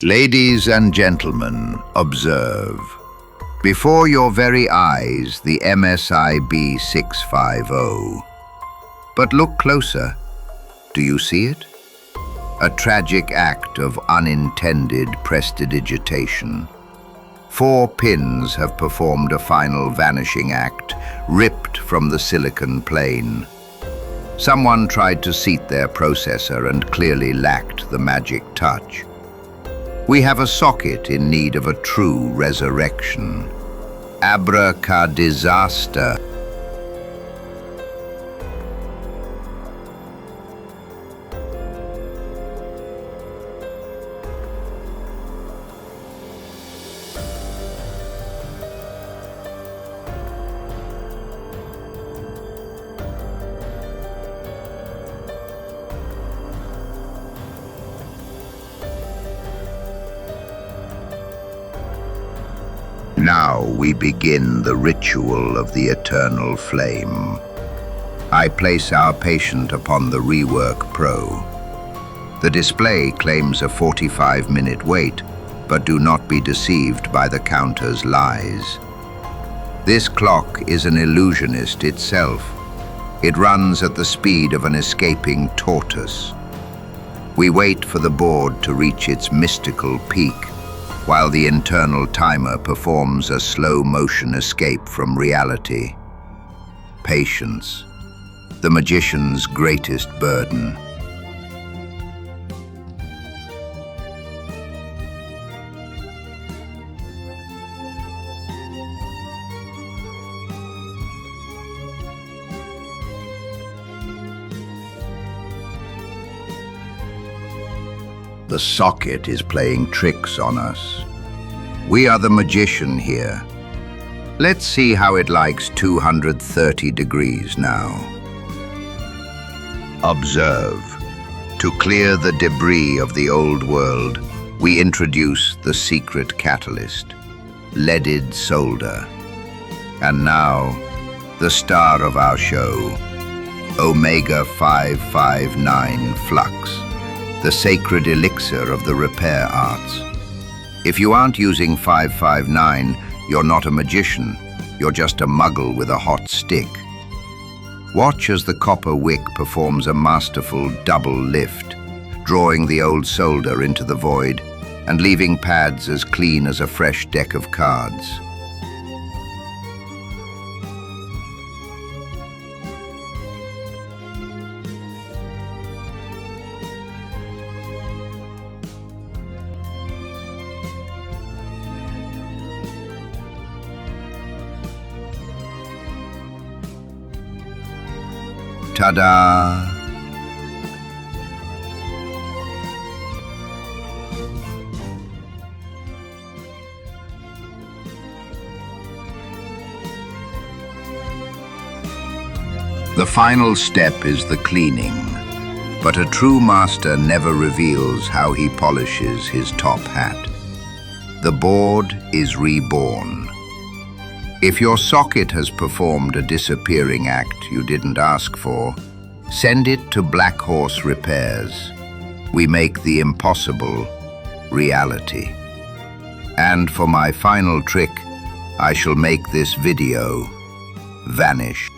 Ladies and gentlemen, observe. Before your very eyes, the MSI B650. But look closer. Do you see it? A tragic act of unintended prestidigitation. 4 pins have performed a final vanishing act, ripped from the silicon plane. Someone tried to seat their processor and clearly lacked the magic touch. We have a socket in need of a true resurrection. Abracadisaster. Now we begin the ritual of the eternal flame. I place our patient upon the Rework Pro. The display claims a 45-minute wait, but do not be deceived by the counter's lies. This clock is an illusionist itself. It runs at the speed of an escaping tortoise. We wait for the board to reach its mystical peak, while the internal timer performs a slow-motion escape from reality. Patience, the magician's greatest burden. The socket is playing tricks on us. We are the magician here. Let's see how it likes 230 degrees now. Observe. To clear the debris of the old world, we introduce the secret catalyst, leaded solder. And now, the star of our show, Omega 559 Flux. The sacred elixir of the repair arts. If you aren't using 559, you're not a magician, you're just a muggle with a hot stick. Watch as the copper wick performs a masterful double lift, drawing the old solder into the void and leaving pads as clean as a fresh deck of cards. Ta-da! The final step is the cleaning, but a true master never reveals how he polishes his top hat. The board is reborn. If your socket has performed a disappearing act you didn't ask for, send it to blackhorserepairs. We make the impossible reality. And for my final trick, I shall make this video vanish.